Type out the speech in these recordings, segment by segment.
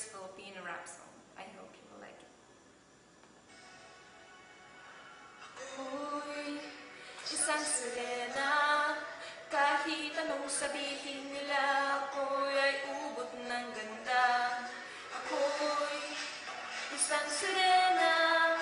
first Filipino rap song. I hope you will like it. Ako'y isang sirena, kahit anong sabihin nila, ako'y ay ubod ng ganda. Ako'y isang sirena,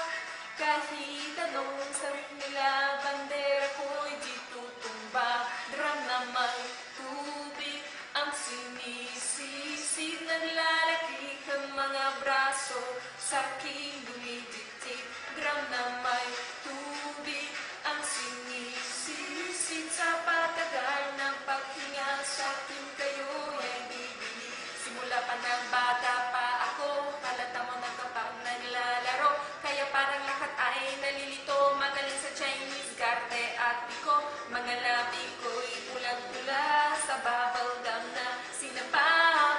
kahit anong sabihin nila, bandera ko'y di tutumba. Drum na may tubig ang sinisisid, naglalaki ang mga braso sa aking dumidiktik. Drum na may tubig ang sinisisid, sa patagal ng paghinga sa akin kayo ay bibili. Simula pa ng bata pa ako, halata mo na kapag naglalaro, kaya parang lahat ay nalilito. Magaling sa Chinese, garde at piko, mga labi ko'y ulag-ula sa bubble gum na sinapa.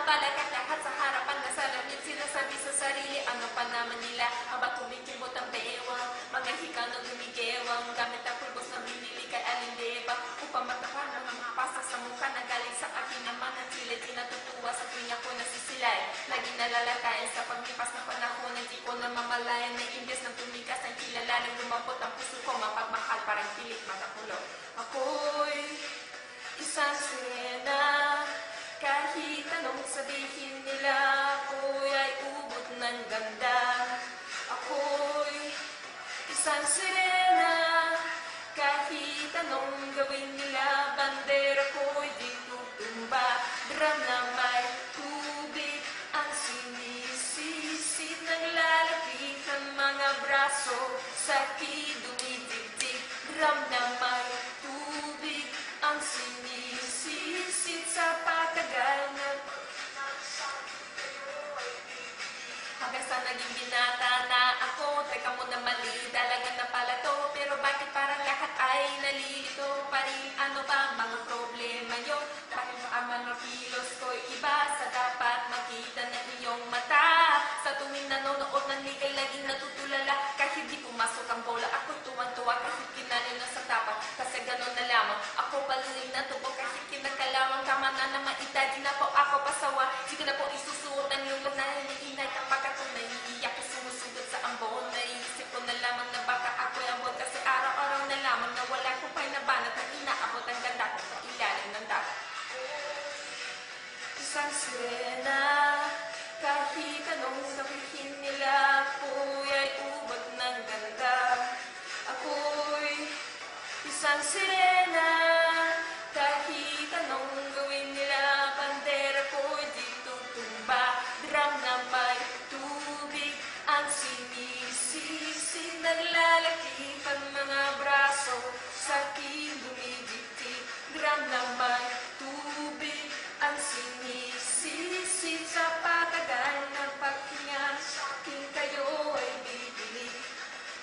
Palakat lahat sa harapan na salamin, sinasabi sa sarili, ano pa naman nila, aba kumikimot ang bewang, mga hika na gumigewang, gamit ang pulbos na binili kay Alindeba, upang matapan ang mga pasa sa mukha na galing sa akin naman, at sila di natutuwa sa tuwing ako nasisilay. Lagi nalalatayan sa paglipas ng panahon, hindi ko na mamalayan na imbes ng tumigas ang kilala, nang lumambot ang puso ko, mapagmahal parang pilit matakulog. Ako'y isang sirena, kahit anong sabihin nila, ako'y ay ubod ng ganda. Ako'y isang sirena, kahit anong gawin nila, bandera ko'y di tutumba. Drum na may tubig ang sinisisid, naglalaki ang mga braso sa aking dumidikdik. Drum na may tubig ang sinisisid, sa patagal na hanggang sa naging binata na ako. Teka mo na mali, dalagan na pala to, pero bakit parang lahat ay nalilito pa rin? Ano ba mga problema nyo? Bakit ang mga kilos ko iba sa dapat makita ng iyong mata? Sa tuwing nanonood ng ligay, laging natutulala, kahit di pumasok ang bola, ako tuwang-tuwa kahit kinalin na sa tapat, kasi gano'n na lamang. Ako paluin na tubo kahit kinakalawang, tama na naman itadi na po ako pasawa. Sige na po isusuot ang lulog na hinihinay, kapag ako naiiyak, sumusugod sa ambon. Naisip ko na lamang na baka ako'y ambon, kasi araw-araw na lamang na wala kong painabanat na inaabot ang ganda ko sa ilalim ng dagat. Isang sirena, kahit anong sabihin nila, ako'y ay ubod ng ganda. Ako'y isang sirena, kahit anong gawin nila, bandera ko'y di tutumba. Drum na may tubig ang sinisisid, naglalaki ang mga braso sa aking dumidikdik. Drum na may tubig ang sinisisid, sa patagal ng paghinga sa akin kayo ay bibili.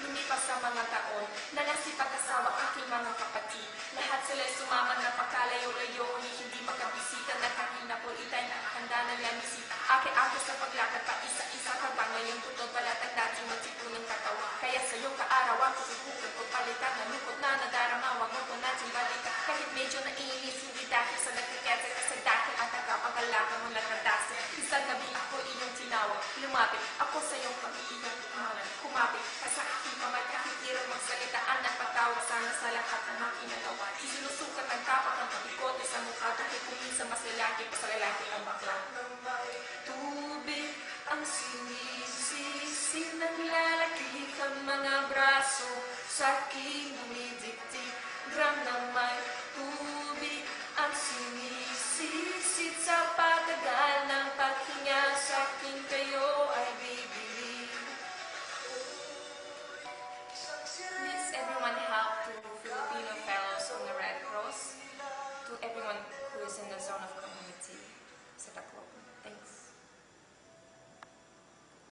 Lumipas sa mga taon, nalasip ang asawa aking mga kapatid. Lahat sila'y sumama na pagkalayo-layo, hindi makabisita na kanina po itay na handa na lamisita. Ake-ake sa paglakad pa isa-isa habang ngayong tutod palatag dati magsipunong katawa. Kaya sa iyong kaarawan ko subukan ko palitan, nalukot na nadarama, wag mo ko natin balikan. Kahit medyo naiinis, hindi dahil sa nagkakete, kasi dahil at nagkapagalakan mo nakadasa. Isang gabi ako iyong tinawag, lumapit ako sa iyong pag-iiyong kumapit ka sa aking kamay, kahit hirap magsalitaan at pagtawag sana sa lahat ng mga inagawa. Isinusukat ang tapak ng pagikote sa mukha, dahil kung minsan mas lalaki pa sa lalaki ang bakla. Tubig ang sinisisid, naglalaki ang mga braso sa aking dumidikdik. Drum na may tubig ang sinisisid, sa patagal ng paghinga sa akin kayo ay bibili. Please everyone help to Filipino fellows on the Red Cross, to everyone who is in the zone of